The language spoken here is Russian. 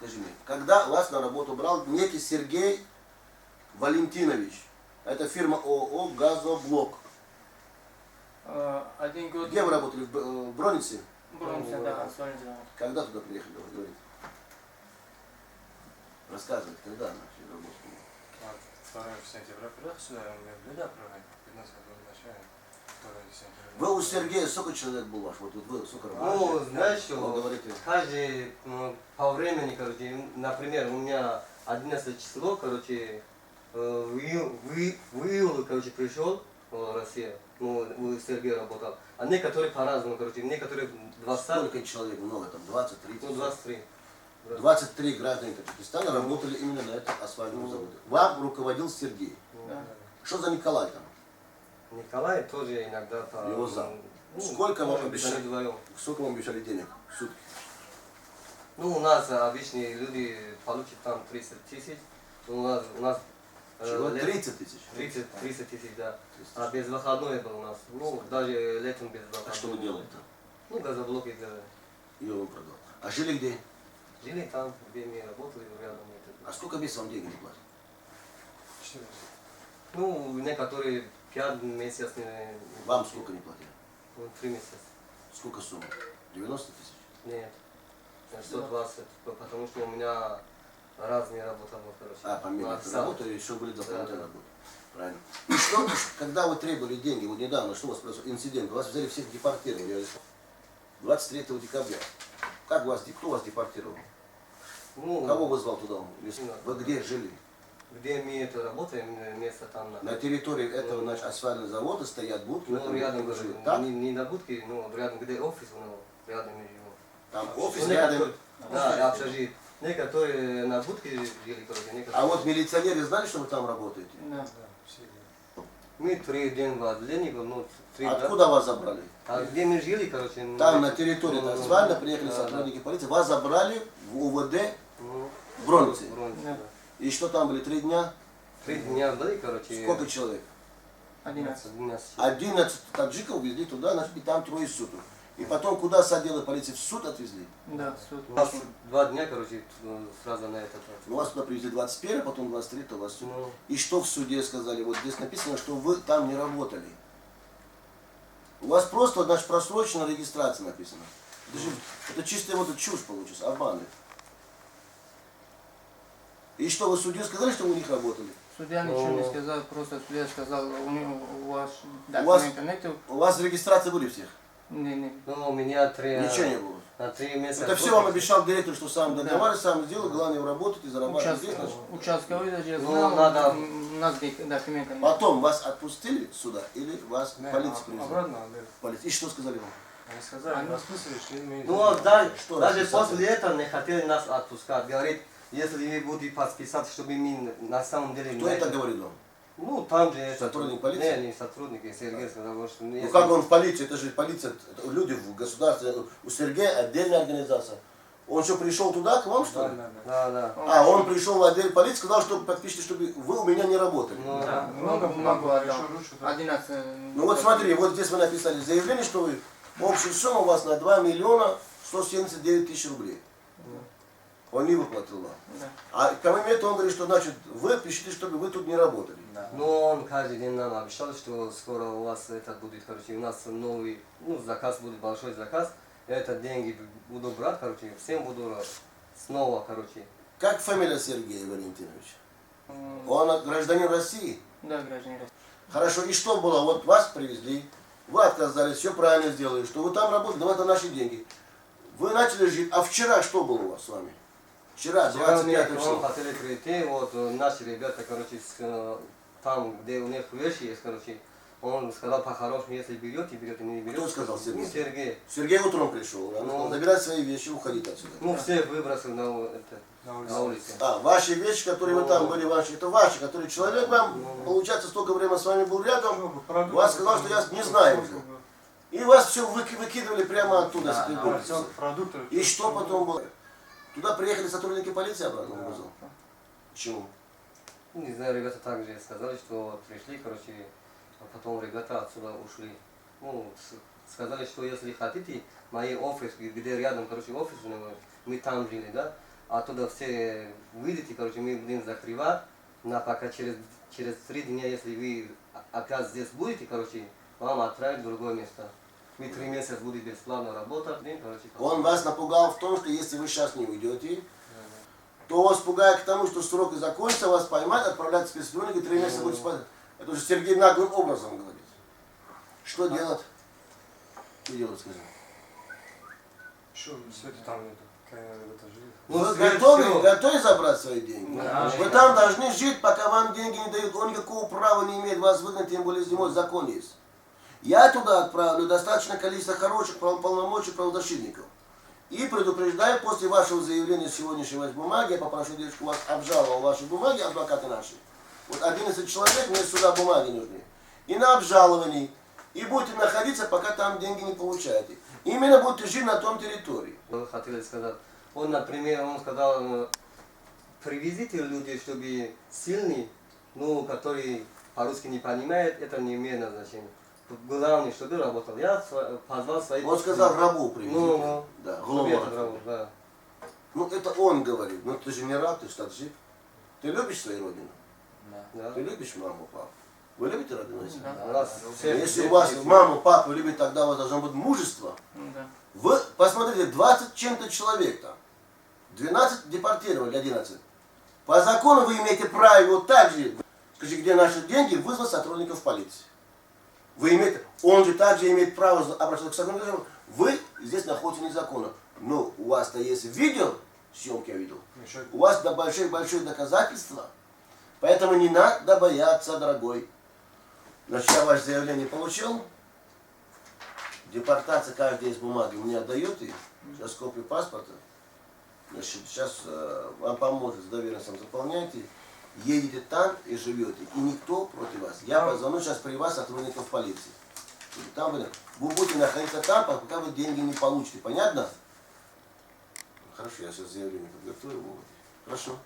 Скажи мне, когда вас на работу брал некий Сергей Валентинович, это фирма ООО «Газоблок». Один год... Где вы работали? В Бронице? Бронице, да, Солнце. Когда туда приехали, вы говорите? Рассказывайте, когда начали работать? 2 сентября приехал сюда, он мне люди отправляет, 15 годов начали, 2 сентября. Вы у Сергея сколько человек был ваш? Вот вы сколько работали? Ну, знаешь Вы что, говорите. каждый по времени, короче, например, у меня 11 число, короче, в июле, короче, пришел в Россию, ну, у Сергея работал, а некоторые по-разному, короче, некоторые 20. Сколько человек? Много там? 20, 30? Ну, 23. 23 граждане Таджикистана работали именно на этом асфальтном заводе. Вам руководил Сергей. Да. Что за Николай там? Николай тоже иногда по... Его зам. Ну, Сколько вам может быть, они обещали? вдвоем. Сколько вам обещали денег в сутки? Ну, у нас обычные люди получат там 30 тысяч. У нас Чего? 30 тысяч? 30 тысяч, да. А без выходной был у нас. Ну, даже летом без выходной. А что вы делали там? Ну, газоблоки делали. И он продал. А жили где? Жили там, где мы работали, рядом. А сколько месяцев вам деньги не платят? 4. Ну, некоторые 5 месяцев. Вам сколько не платили? 3 месяца. Сколько сумма? 90 тысяч? Нет. 120. Потому что у меня разные работы были, короче. А, помимо На этой сам. работы еще были дополнительные Да. работы. Правильно. И что, когда вы требовали деньги, вот недавно, что у вас произошло? Инцидент, вас взяли всех депортировали. 23 декабря. Как вас, кто вас депортировал? Ну, Кого вызвал туда? Ну, Вы где жили? где мы это работаем, место там. На территории этого значит, асфальтного завода стоят будки, в Ну, этом рядом, вы живете. Так? не на будке, но рядом, где офис, ну, рядом мы живем. Там офис Ну, рядом. некоторые- Да, общежитие. Некоторые на будке жили, короче, некоторые. А вот милиционеры знали, что вы там работаете? Да. Да, все. Мы 3 дня в отделении, ну, 3, да. Откуда вас забрали? А где мы жили, короче, Там на территории ну, асфальта приехали да, сотрудники полиции, вас забрали в УВД Ну, в Бронце. Бронце, Да. да. И что там были 3 дня? 3 дня были, короче. Сколько человек? 11. 12. 11 таджиков увезли туда, значит, и там 3 суток. И потом куда с отдела полиции? В суд отвезли? Да, суд. У нас 2 дня, короче, сразу на этот. Ну, вас туда привезли 21, потом 23, то вас суд. Ну, И что в суде сказали? Вот здесь написано, что вы там не работали. У вас просто, значит, просроченная регистрация написана. Это чистая вот чушь получилась, обманы. И что, вы судье сказали, что вы у них работали? Судья ничего не сказал, просто судья сказал, у вас вас- документа нету. У вас регистрации были всех? Не. ну, у меня 3... Ничего не было. На 3 месяца. Это все вам обещал директор, что сам Да. договаривается, сам сделал, главное работать и зарабатывать здесь. значит. Участковый даже Ну, знал, надо- у нас документа нет. Потом вас отпустили сюда или вас Не, полиция привезла? обратно, да. Полиция. И что сказали вам? Они сказали, нас выслали, шли мы. Ну, даже, Что даже расписали? после этого не хотели нас отпускать. Говорит, если вы будете подписать, чтобы мы на самом деле... Кто это говорит вам? Ну, там же... Сотрудник полиции? Не сотрудники, Сергей сказал, что... Ну как он в полиции, это же полиция, это люди в государстве, у Сергея отдельная организация. Он что, пришел туда, к вам, что ли? Да. А, он пришел в отдел полиции, сказал, что подпишите, чтобы вы у меня не работали. Ну, Да, Много много отдал. еще лучше, да. 11. Ну вот смотри, вот здесь вы написали заявление, что вы, общая сумма у вас на 2 миллиона 179 тысяч рублей. Он не выплатил вам. Да. А помимо этого он говорит, что значит, вы пишите, чтобы вы тут не работали. Ну, он каждый день нам обещал, что скоро у вас это будет, короче, у нас новый, ну, заказ будет, большой заказ. Я это деньги буду брать, короче, всем буду снова, короче. Как фамилия Сергея Валентиновича? Он гражданин России? Да, граждане. Хорошо, и что было? Вот вас привезли, вы отказались, все правильно сделали, что вы там работали, но это наши деньги. Вы начали жить, а вчера что было у вас с вами? Вчера, Вчера мне 25 к нам числа. хотели прийти, вот наши ребята, короче, там, где у них вещи есть, короче, он сказал по-хорошему, если берете, не берете. Кто сказал, Сергей? Ну, Сергей. Сергей утром пришел, он сказал, забирать свои вещи, уходить отсюда. Ну, всех выбросил На улице. на улице. А, ваши вещи, которые вы там были, ваши, это ваши, которые человек вам, получается, столько времени с вами был рядом, вас сказал, что я не знаю уже. И вас все выкидывали прямо оттуда, с этой улицы. Продукты. И что потом было? Туда приехали сотрудники полиции обратно в вузол? Почему? Ну, не знаю, ребята также сказали, что пришли, короче, а потом ребята отсюда ушли. Ну, сказали, что если хотите, мои офис, где рядом, короче, офис, мы там жили, да, оттуда все выйдете, короче, мы будем закрывать, пока через 3 дня, если вы опять здесь будете, короче, вам отправить в другое место. Вы 3 месяца будете бесплатно работать, короче. Он вас напугал в том, что если вы сейчас не уйдете, то вас пугает к тому, что срок закончится, вас поймать, отправлять в спецприемник и 3 месяца будет спать. Это уже Сергей наглым образом говорит. Что делать? Что делать, скажи? Что, Света там нету? Как она в это живет? Вы Свет готовы забрать свои деньги? Да. Вы там должны жить, пока вам деньги не дают. Он никакого права не имеет вас выгнать, тем более зимой закон есть. Я туда отправлю достаточное количество хороших полномочий правозащитников. И предупреждаю, после вашего заявления сегодняшнего бумаги, я попрошу девочку, вас обжаловал ваши бумаги, адвокаты наши. Вот 11 человек, мне сюда бумаги нужны. И на обжаловании. И будете находиться, пока там деньги не получаете. Именно будете жить на том территории. Хотел сказать. Он, например, он сказал, привезите людей, чтобы сильный, ну, который по-русски не понимает, это не имеет значения. Главное, чтобы работал. Я позвал своих... Он сказал, рабу привезите. Ну, Да, чтобы это голову. рабу, да. Ну это он говорит. Ну ты же не раб, ты же таджик. Ты любишь свою родину? Да. Ты любишь маму, папу? Вы любите родину? Да. Раз, Если у вас маму, папу любит, тогда у вас должно быть мужество. Да. Вы посмотрите, 20 чем-то человек там. 12 депортировали, 11. По закону вы имеете право вот так же, скажи, где наши деньги, вызвать сотрудников полиции. Вы имеете, он же также имеет право обращаться к сотрудникам. Вы здесь находитесь незаконно. Но у вас-то есть видео, съемки я видел. Еще У вас большие доказательства. Поэтому не надо бояться, дорогой. Значит, я ваше заявление получил. Депортация, каждая из бумаги мне отдает и сейчас копию паспорта. Значит, сейчас вам поможет с доверенностью, заполняйте. Едете там и живете. И никто против вас. Я позвоню сейчас при вас сотрудников полиции. Там вы будете находиться там, пока вы деньги не получите. Понятно? Хорошо, я сейчас заявление подготовлю. Хорошо.